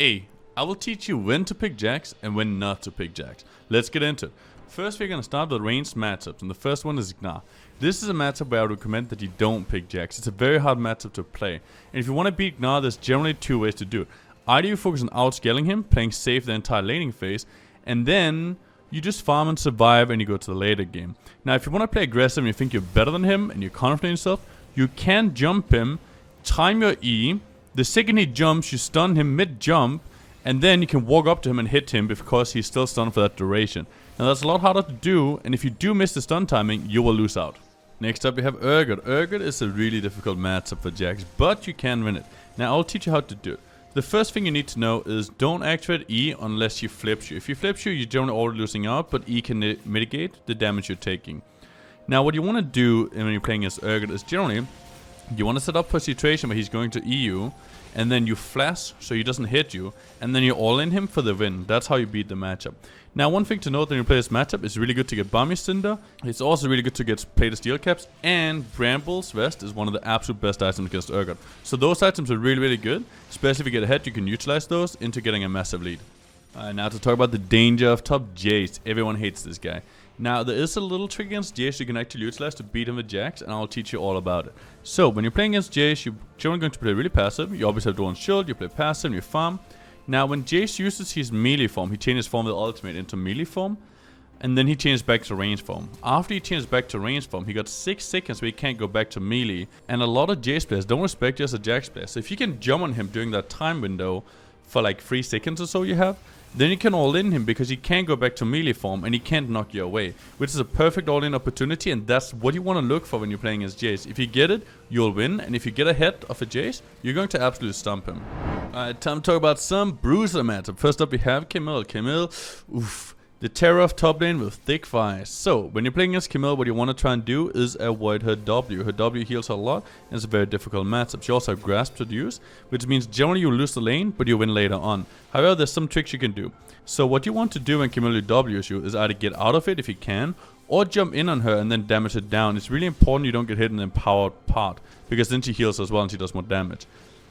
A. I will teach you when to pick jacks and when not to pick jacks. Let's get into it. First, we're going to start with ranged matchups, and the first one is GNAR. This is a matchup where I would recommend that you don't pick jacks. It's a very hard matchup to play. And if you want to beat GNAR, there's generally two ways to do it. Either you focus on outscaling him, playing safe the entire laning phase, and then you just farm and survive and you go to the later game. Now, if you want to play aggressive and you think you're better than him and you're confident in yourself, you can jump him, time your E. The second he jumps, you stun him mid-jump, and then you can walk up to him and hit him because he's still stunned for that duration. Now that's a lot harder to do, and if you do miss the stun timing, you will lose out. Next up we have URGOT. URGOT is a really difficult matchup for jacks, but you can win it. Now I'll teach you how to do it. The first thing you need to know is don't activate E unless he flips you. If he flips you, you're generally already losing out, but E can mitigate the damage you're taking. Now what you want to do when you're playing against URGOT is generally you want to set up for a situation where he's going to EU, and then you flash so he doesn't hit you, and then you all in him for the win. That's how you beat the matchup. Now one thing to note when you play this matchup, it's really good to get Bomby Cinder. It's also really good to get Plate of Steel Caps, and Bramble's Vest is one of the absolute best items against URGOT. So those items are really good, especially if you get ahead, you can utilize those into getting a massive lead. Now to talk about the danger of top JAYCE. Everyone hates this guy. Now there is a little trick against JAYCE you can actually utilize to beat him with jacks, and I'll teach you all about it. So when you're playing against JAYCE, you're generally going to play really passive. You obviously have Dawn's Shield, you play passive, and you farm. Now when JAYCE uses his melee form, he changes form with ultimate into melee form, and then he changes back to range form. After he changes back to range form, he got 6 seconds where he can't go back to melee, and a lot of JAYCE players don't respect you as a jacks player. So if you can jump on him during that time window for like 3 seconds or so you have, then you can all-in him because he can't go back to melee form and he can't knock you away, which is a perfect all-in opportunity, and that's what you want to look for when you're playing as JAYCE. If you get it, you'll win, and if you get ahead of a JAYCE, you're going to absolutely stomp him. Alright, time to talk about some bruiser matchup. First up we have CAMILLE. CAMILLE, oof, the terror of top lane with thick thighs. So, when you're playing against CAMILLE, what you want to try and do is avoid her W. Her W heals a lot, and it's a very difficult matchup. She also has Grasp to use, which means generally you lose the lane, but you win later on. However, there's some tricks you can do. So what you want to do when CAMILLE W's you is either get out of it if you can, or jump in on her and then damage it down. It's really important you don't get hit in the empowered part, because then she heals as well and she does more damage.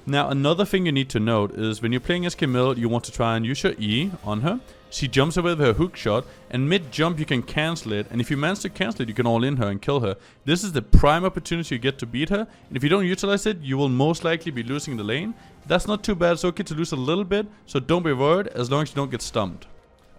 Now another thing you need to note is when you're playing as CAMILLE, you want to try and use your E on her. She jumps away with her hook shot, and mid-jump you can cancel it, and if you manage to cancel it, you can all-in her and kill her. This is the prime opportunity you get to beat her, and if you don't utilize it, you will most likely be losing the lane. That's not too bad. It's okay to lose a little bit, so don't be worried as long as you don't get stumped.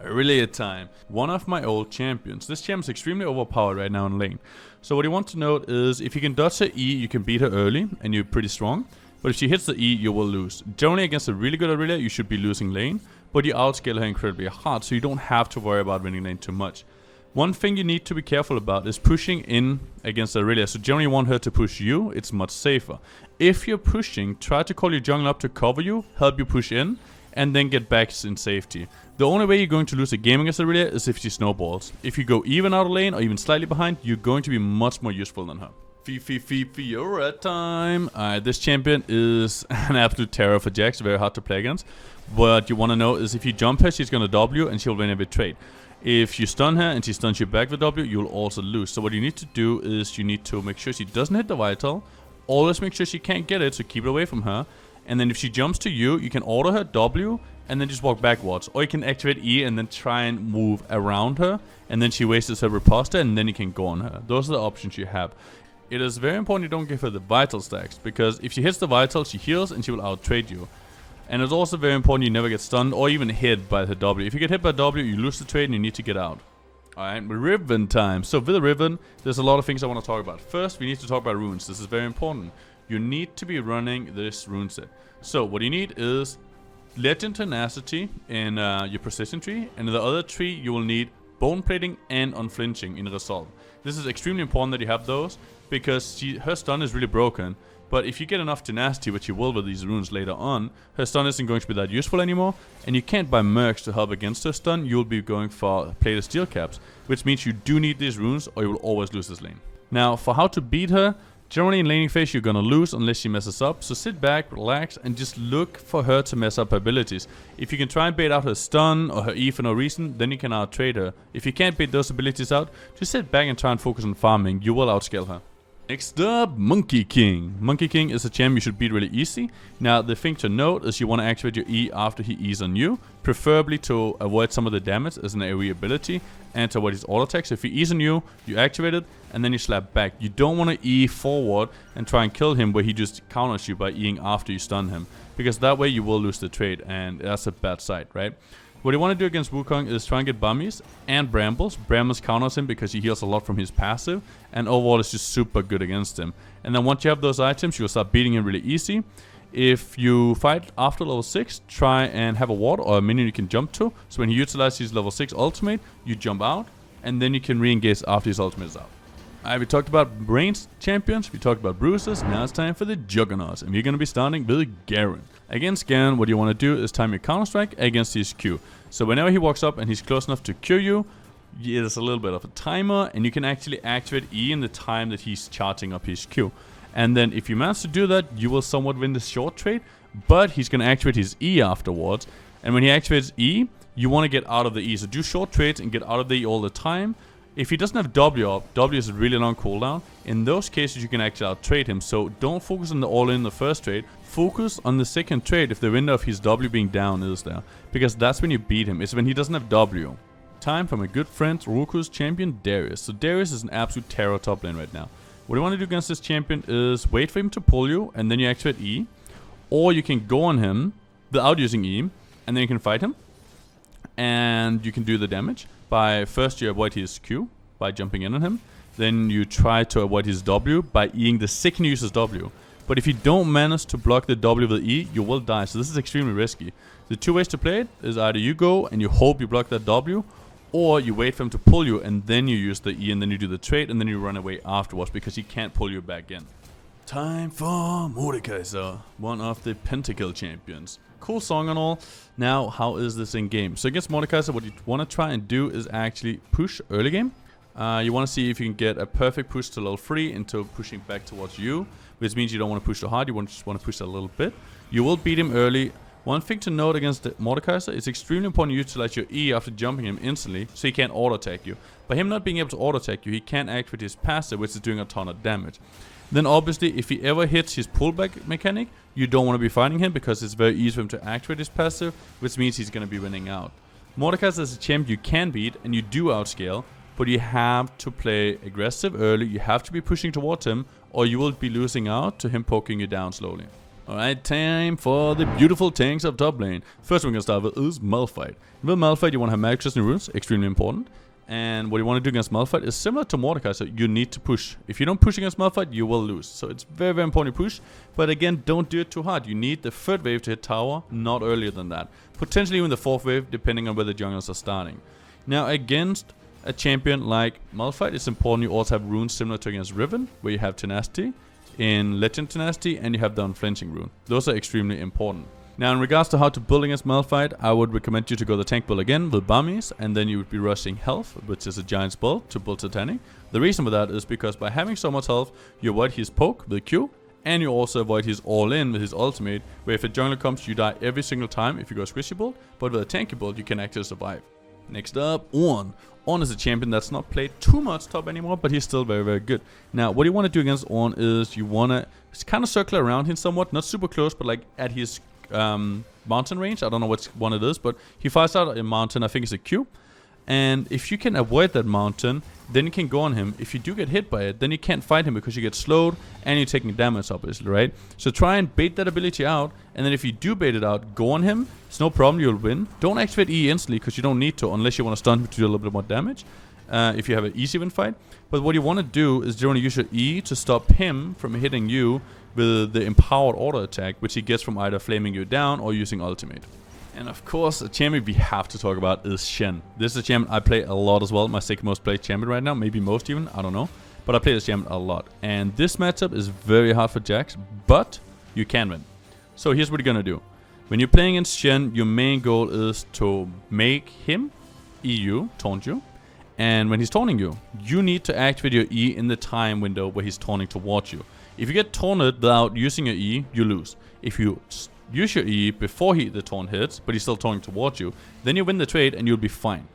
IRELIA time. One of my old champions. This champ is extremely overpowered right now in lane. So what you want to note is if you can dodge her E, you can beat her early, and you're pretty strong. But if she hits the E, you will lose. Generally against a really good IRELIA, you should be losing lane, but you outscale her incredibly hard, so you don't have to worry about winning lane too much. One thing you need to be careful about is pushing in against IRELIA. So generally you want her to push you, it's much safer. If you're pushing, try to call your jungle up to cover you, help you push in, and then get back in safety. The only way you're going to lose a game against IRELIA is if she snowballs. If you go even out of lane or even slightly behind, you're going to be much more useful than her. FIORA time. Alright, this champion is an absolute terror for jacks, very hard to play against. What you want to know is if you jump her, she's going to W and she'll win every trade. If you stun her and she stuns you back with W, you'll also lose. So what you need to do is you need to make sure she doesn't hit the vital. Always make sure she can't get it, so keep it away from her. And then if she jumps to you, you can auto her W and then just walk backwards. Or you can activate E and then try and move around her, and then she wastes her riposte and then you can go on her. Those are the options you have. It is very important you don't give her the vital stacks, because if she hits the vital, she heals and she will out-trade you. And it's also very important you never get stunned or even hit by her W. If you get hit by W, you lose the trade and you need to get out. Alright, Riven time. So with the Riven, there's a lot of things I want to talk about. First, we need to talk about runes. This is very important. You need to be running this rune set. So what you need is Legend Tenacity in your Precision tree, and in the other tree you will need Bone Plating and Unflinching in Resolve. This is extremely important that you have those, because her stun is really broken. But if you get enough tenacity, which you will with these runes later on, her stun isn't going to be that useful anymore, and you can't buy mercs to help against her stun. You'll be going for Plate of Steel Caps, which means you do need these runes or you will always lose this lane. Now, for how to beat her, generally in laning phase you're gonna lose unless she messes up, so sit back, relax, and just look for her to mess up her abilities. If you can try and bait out her stun or her E for no reason, then you can out-trade her. If you can't bait those abilities out, just sit back and try and focus on farming. You will outscale her. Next up, Monkey King. Monkey King is a champ you should beat really easy. Now, the thing to note is you want to activate your E after he E's on you, preferably to avoid some of the damage as an AoE ability and to avoid his auto attack. So if he E's on you, you activate it and then you slap back. You don't want to E forward and try and kill him where he just counters you by Eing after you stun him, because that way you will lose the trade and that's a bad sight, right? What you want to do against Wukong is try and get Bummies and Brambles. Brambles counters him because he heals a lot from his passive, and overall is just super good against him. And then once you have those items, you'll start beating him really easy. If you fight after level 6, try and have a ward or a minion you can jump to. So when he utilizes his level 6 ultimate, you jump out, and then you can re-engage after his ultimate is out. Alright, we talked about ranged champions, we talked about bruisers, now it's time for the juggernauts, and we're going to be starting with Garen. Against Garen, what you want to do is time your counter strike against his Q. So whenever he walks up and he's close enough to Q you, there's a little bit of a timer, and you can actually activate E in the time that he's charging up his Q. And then if you manage to do that, you will somewhat win the short trade, but he's going to activate his E afterwards. And when he activates E, you want to get out of the E. So do short trades and get out of the E all the time. If he doesn't have W up, W is a really long cooldown. In those cases, you can actually out-trade him. So don't focus on the all-in in the first trade. Focus on the second trade if the window of his W being down is there, because that's when you beat him. It's when he doesn't have W. Time for my good friend Roku's champion Darius. So Darius is an absolute terror top lane right now. What you want to do against this champion is wait for him to pull you, and then you activate E. Or you can go on him without using E, and then you can fight him. And you can do the damage by first you avoid his Q by jumping in on him. Then you try to avoid his W by Eing the second he uses W. But if you don't manage to block the W with E, you will die. So this is extremely risky. The two ways to play it is either you go and you hope you block that W, or you wait for him to pull you and then you use the E and then you do the trade and then you run away afterwards because he can't pull you back in. Time for Mordekaiser, one of the Pentakill champions. Cool song and all. Now, how is this in game? So against Mordekaiser, what you want to try and do is actually push early game. You want to see if you can get a perfect push to level 3 into pushing back towards you, which means you don't want to push too hard, you just want to push a little bit. You will beat him early. One thing to note against Mordekaiser, it's extremely important to utilize your E after jumping him instantly, so he can't auto-attack you. By him not being able to auto-attack you, he can't activate his passive, which is doing a ton of damage. Then obviously, if he ever hits his pullback mechanic, you don't want to be fighting him because it's very easy for him to activate his passive, which means he's going to be winning out. Mordekaiser is a champ you can beat and you do outscale, but you have to play aggressive early, you have to be pushing towards him, or you will be losing out to him poking you down slowly. Alright, time for the beautiful tanks of top lane. First we're going to start with is MALPHITE. With MALPHITE you want to have magic resistant runes, extremely important. And what you want to do against MALPHITE is similar to Mordekaiser, you need to push. If you don't push against MALPHITE, you will lose. So it's very, very important to push. But again, don't do it too hard. You need the third wave to hit tower, not earlier than that. Potentially even the fourth wave, depending on where the junglers are starting. Now against a champion like MALPHITE, it's important you also have runes similar to against Riven, where you have Tenacity, in Legend Tenacity, and you have the Unflinching rune. Those are extremely important. Now in regards to how to build against MALPHITE, I would recommend you to go the tank build again with Bummies, and then you would be rushing health, which is a giant's build, to build Titanic. The reason for that is because by having so much health, you avoid his poke with Q, and you also avoid his all-in with his ultimate, where if a jungler comes, you die every single time if you go squishy build, but with a tanky build, you can actually survive. Next up, Ornn. Ornn is a champion that's not played too much top anymore, but he's still very, very good. Now, what you want to do against Ornn is you want to kind of circle around him somewhat, not super close, but like at his mountain range. I don't know which one it is, but he fires out a mountain, I think it's a Q. And if you can avoid that mountain, then you can go on him. If you do get hit by it, then you can't fight him because you get slowed and you're taking damage, obviously, right? So try and bait that ability out, and then if you do bait it out, go on him. It's no problem, you'll win. Don't activate E instantly because you don't need to, unless you want to stun him to do a little bit more damage. If you have an easy win fight. But what you want to do is you want to use your E to stop him from hitting you with the empowered auto attack, which he gets from either flaming you down or using ultimate. And of course, a champion we have to talk about is Shen. This is a champion I play a lot as well. My second most played champion right now, maybe most even, I don't know. But I play this champion a lot. And this matchup is very hard for Jax, but you can win. So here's what you're gonna do. When you're playing against Shen, your main goal is to make him EU, taunt you. And when he's taunting you, you need to activate your E in the time window where he's taunting towards you. If you get taunted without using your E, you lose. If you use your E before the taunt hits, but he's still taunting towards you, then you win the trade and you'll be fine.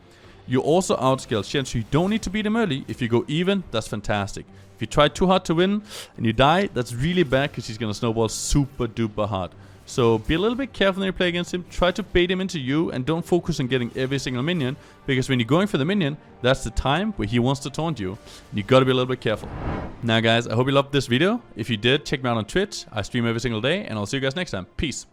You also outscale Shen, so you don't need to beat him early. If you go even, that's fantastic. If you try too hard to win and you die, that's really bad because he's going to snowball super duper hard. So be a little bit careful when you play against him. Try to bait him into you and don't focus on getting every single minion, because when you're going for the minion, that's the time where he wants to taunt you. You gotta be a little bit careful. Now guys, I hope you loved this video. If you did, check me out on Twitch. I stream every single day, and I'll see you guys next time. Peace.